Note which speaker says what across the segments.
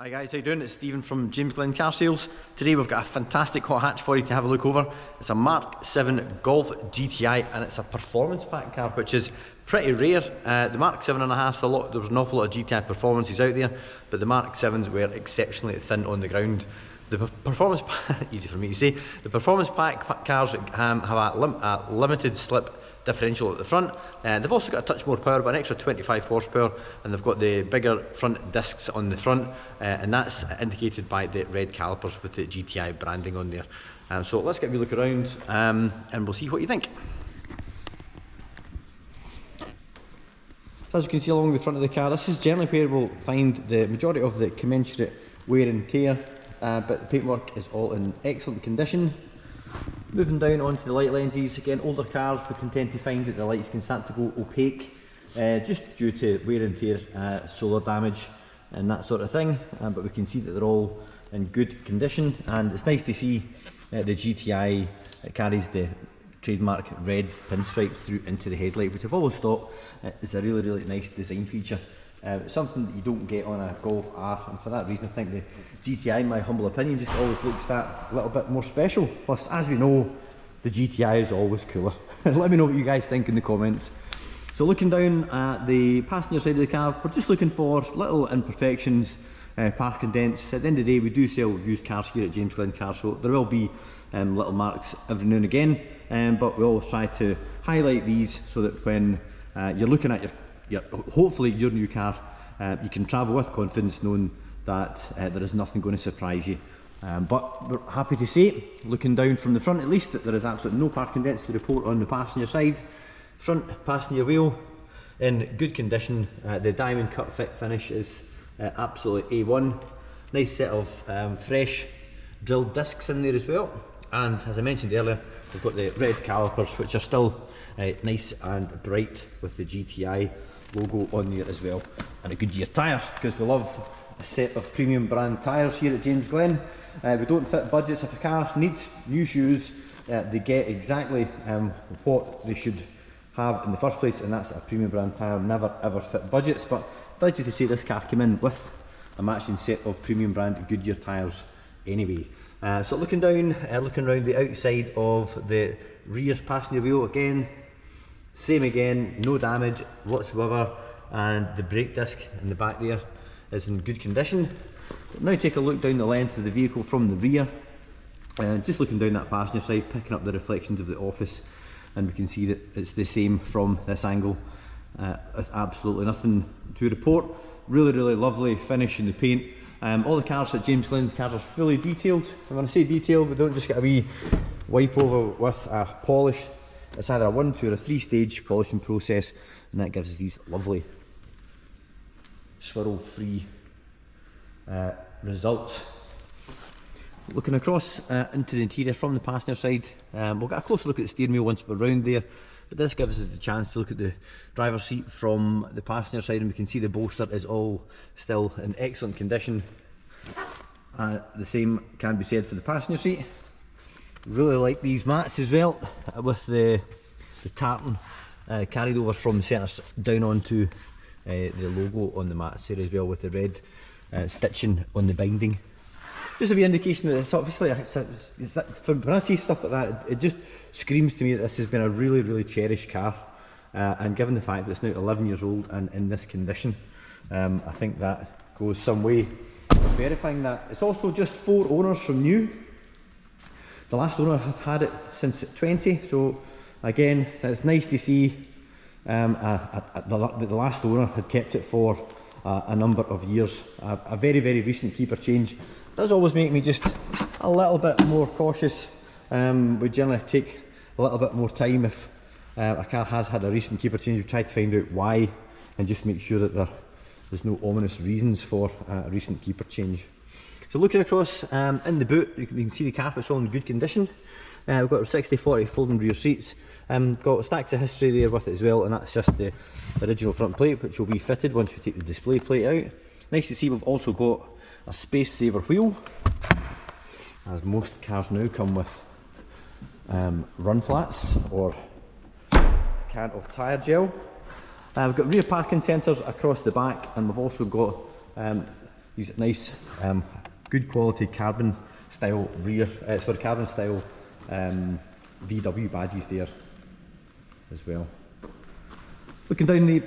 Speaker 1: Hi guys, how you doing? It's Stephen from Glen Car Sales. Today we've got a fantastic hot hatch for you to have a look over. It's a Mk7 Golf GTI and it's a performance pack car, which is pretty rare. The Mk7.5's there's an awful lot of GTI performances out there, but the Mk7s were exceptionally thin on the ground. The performance easy for me to say. The performance pack cars have a limited slip differential at the front. They've also got a touch more power, but an extra 25 horsepower, and they've got the bigger front discs on the front, and that's indicated by the red calipers with the GTI branding on there. So let's get a wee look around and we'll see what you think. So as you can see along the front of the car, this is generally where we'll find the majority of the commensurate wear and tear, but the paintwork is all in excellent condition. Moving down onto the light lenses, again older cars we can tend to find that the lights can start to go opaque just due to wear and tear, solar damage and that sort of thing, but we can see that they're all in good condition, and it's nice to see the GTI carries the trademark red pinstripe through into the headlight, which I've always thought is a really nice design feature. It's something that you don't get on a Golf R, and for that reason I think the GTI, in my humble opinion, just always looks that little bit more special. Plus, as we know, the GTI is always cooler. Let me know what you guys think in the comments. So looking down at the passenger side of the car, we're just looking for little imperfections, parking dents. At the end of the day, we do sell used cars here at Glen Car, so there will be little marks every now and again, but we always try to highlight these so that when you're looking at hopefully your new car, you can travel with confidence knowing that there is nothing going to surprise you. But we're happy to say, looking down from the front at least, that there is absolutely no parking dents to report on the passenger side. Front passenger wheel in good condition. The diamond cut fit finish is absolutely A1. Nice set of fresh drilled discs in there as well, and as I mentioned earlier, we've got the red calipers, which are still nice and bright with the GTI logo on there as well, and a Goodyear tyre, because we love a set of premium brand tyres here at Glen. We don't fit budgets. If a car needs new shoes, they get exactly what they should have in the first place, and that's a premium brand tyre. Never ever fit budgets, but delighted to say this car came in with a matching set of premium brand Goodyear tyres anyway. So looking down, looking around the outside of the rear passenger wheel, same again, no damage whatsoever, and the brake disc in the back there is in good condition. Now take a look down the length of the vehicle from the rear, and just looking down that passenger side, picking up the reflections of the office, and we can see that it's the same from this angle, with absolutely nothing to report. Really lovely finish in the paint. All the cars at Glen cars are fully detailed. And when I say detailed, we don't just get a wee wipe over with a polish. It's either a 1, 2 or a 3 stage polishing process, and that gives us these lovely swirl free results. Looking across into the interior from the passenger side, we'll get a closer look at the steering wheel once we're around there, but this gives us the chance to look at the driver's seat from the passenger side, and we can see the bolster is all still in excellent condition. The same can be said for the passenger seat. Really like these mats as well, with the tartan carried over from the centre down onto the logo on the mats here as well, with the red stitching on the binding. Just a wee indication that it's obviously, when I see stuff like that, it just screams to me that this has been a really cherished car, and given the fact that it's now 11 years old and in this condition, I think that goes some way verifying that. It's also just 4 owners from new. The last owner had it since 20, so again, it's nice to see the last owner had kept it for a number of years. A very recent keeper change does always make me just a little bit more cautious. We generally take a little bit more time if a car has had a recent keeper change. We try to find out why and just make sure that there's no ominous reasons for a recent keeper change. So looking across in the boot, you can see the carpet's all in good condition. We've got 60/40 folding rear seats. Got stacks of history there with it as well, and that's just the original front plate, which will be fitted once we take the display plate out. Nice to see we've also got a space saver wheel, as most cars now come with run flats or a can of tyre gel. We've got rear parking sensors across the back, and we've also got these nice, good quality carbon style rear, carbon style VW badges there as well. Looking down the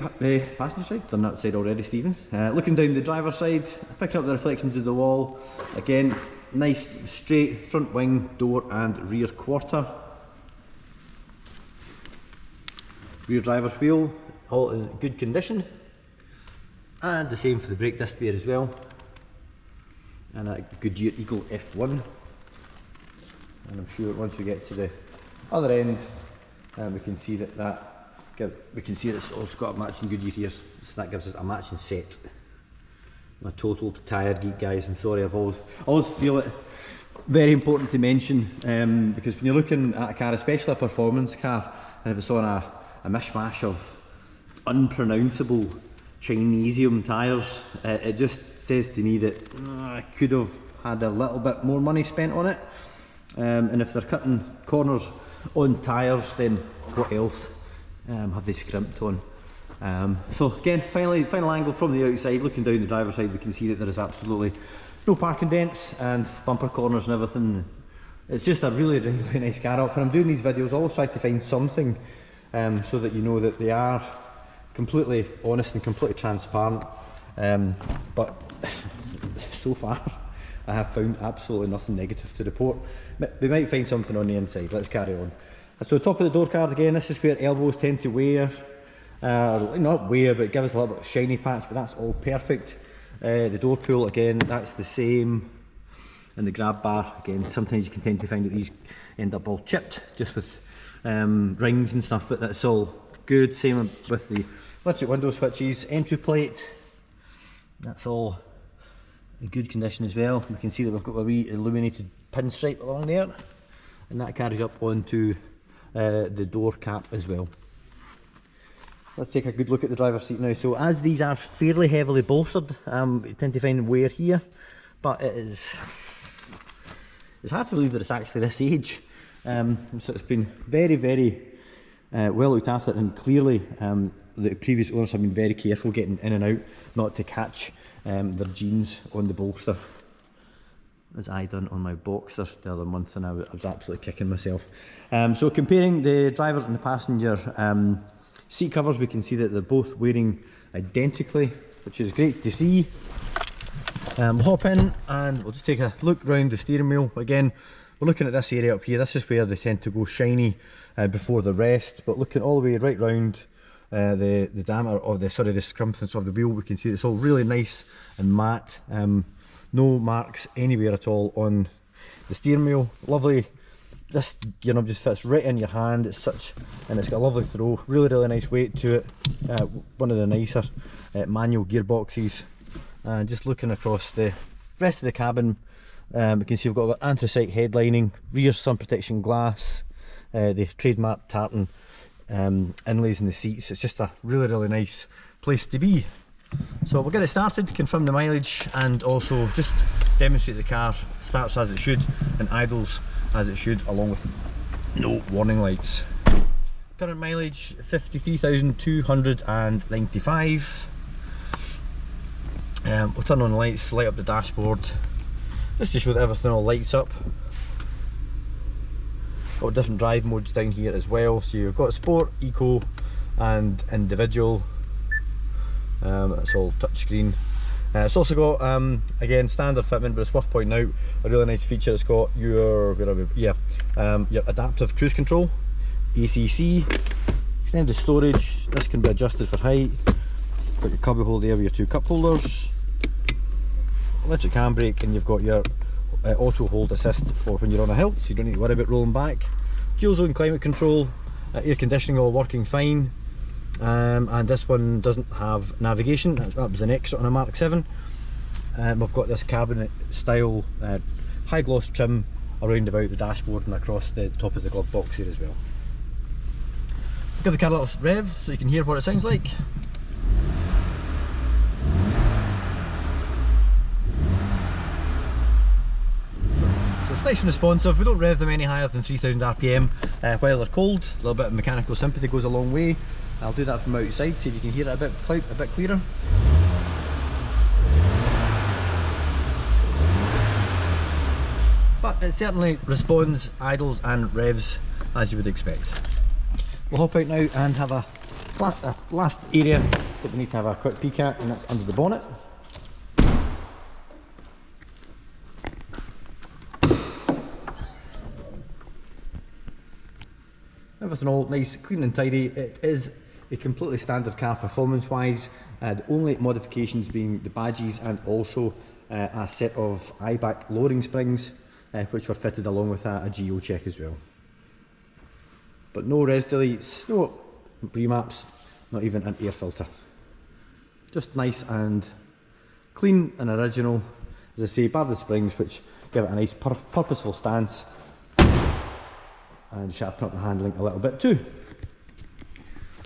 Speaker 1: passenger side, done that side already, Stephen. Looking down the driver's side, picking up the reflections of the wall. Again, nice straight front wing, door and rear quarter. Rear driver's wheel, all in good condition. And the same for the brake disc there as well. And a Goodyear Eagle F1. And I'm sure once we get to the other end, we can see that it's also got a matching Goodyear here, so that gives us a matching set. I'm a total tyre geek, guys. I'm sorry, I've always feel it very important to mention, because when you're looking at a car, especially a performance car, and if it's on a mishmash of unpronounceable Chinesium tyres, it just says to me that I could have had a little bit more money spent on it. And if they're cutting corners on tyres, then what else have they scrimped on? So again, final angle from the outside, looking down the driver's side, we can see that there is absolutely no parking dents and bumper corners and everything. It's just a really nice car up. When I'm doing these videos, I always try to find something so that you know that they are completely honest and completely transparent. But so far, I have found absolutely nothing negative to report. We might find something on the inside. Let's carry on. So top of the door card again, this is where elbows tend to wear, not wear, but give us a little bit of shiny patch, but that's all perfect. The door pull again, that's the same. And the grab bar, again, sometimes you can tend to find that these end up all chipped, just with rings and stuff, but that's all good. Same with the electric window switches, entry plate, that's all in good condition as well. We can see that we've got a wee illuminated pinstripe along there, and that carries up onto the door cap as well. Let's take a good look at the driver's seat now. So as these are fairly heavily bolstered, you tend to find wear here, but it's hard to believe that it's actually this age. So it's been very well looked after, and clearly the previous owners have been very careful getting in and out, not to catch their jeans on the bolster, as I done on my Boxster the other month, and I was absolutely kicking myself. So comparing the driver and the passenger seat covers, we can see that they're both wearing identically, which is great to see. We'll hop in and we'll just take a look round the steering wheel. Again, we're looking at this area up here. This is where they tend to go shiny before the rest, but looking all the way right round the diameter of the circumference of the wheel, we can see it's all really nice and matte. No marks anywhere at all on the steering wheel. Lovely. This gear knob just fits right in your hand. It's and it's got a lovely throw. Really nice weight to it. One of the nicer manual gearboxes. And just looking across the rest of the cabin, we can see we've got anthracite headlining, rear sun protection glass, the trademark tartan inlays in the seats. It's just a really nice place to be. So we'll get it started, confirm the mileage, and also just demonstrate the car starts as it should and idles as it should, along with no warning lights. Current mileage 53,295. We'll turn on the lights, light up the dashboard, just to show that everything all lights up. Got different drive modes down here as well, so you've got sport, eco and individual. It's all touchscreen. It's also got again standard fitment, but it's worth pointing out a really nice feature. It's got your your adaptive cruise control, ACC, extended storage. This can be adjusted for height. Got your cubby hole there with your two cup holders, electric handbrake, and you've got your auto hold assist for when you're on a hill, so you don't need to worry about rolling back. Dual zone climate control, air conditioning all working fine. And this one doesn't have navigation. That was an extra on a Mk7. We've got this cabinet style high gloss trim around about the dashboard and across the top of the glove box here as well. Give the car a little rev so you can hear what it sounds like. So it's nice and responsive. We don't rev them any higher than 3000 RPM while they're cold. A little bit of mechanical sympathy goes a long way. I'll do that from outside, see if you can hear it a bit clearer. but it certainly responds, idles and revs as you would expect. We'll hop out now and have a last area that we need to have a quick peek at, and that's under the bonnet. Everything all nice, clean and tidy. It is a completely standard car performance wise, the only modifications being the badges and also a set of eye-back lowering springs which were fitted along with a geo check as well. But no res deletes, no remaps, not even an air filter. Just nice and clean and original, as I say, bar the springs which give it a nice purposeful stance and sharpen up the handling a little bit too.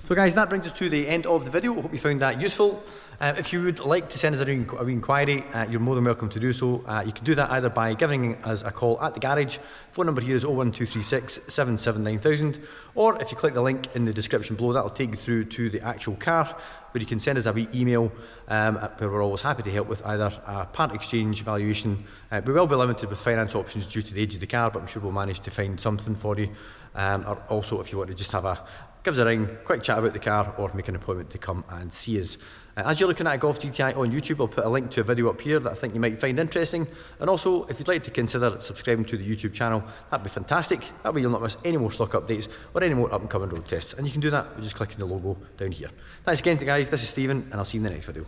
Speaker 1: So guys, that brings us to the end of the video. I hope you found that useful. If you would like to send us a wee inquiry, you're more than welcome to do so. You can do that either by giving us a call at the garage. Phone number here is 01236 779,000, or if you click the link in the description below, that'll take you through to the actual car, where you can send us a wee email, where we're always happy to help with either a part exchange valuation. We will be limited with finance options due to the age of the car, but I'm sure we'll manage to find something for you. Or also if you want to just give us a ring, quick chat about the car, or make an appointment to come and see us. As you're looking at a Golf GTI on YouTube, I'll put a link to a video up here that I think you might find interesting. And also, if you'd like to consider subscribing to the YouTube channel, that'd be fantastic. That way you'll not miss any more stock updates or any more up and coming road tests. And you can do that by just clicking the logo down here. Thanks again guys, this is Stephen, and I'll see you in the next video.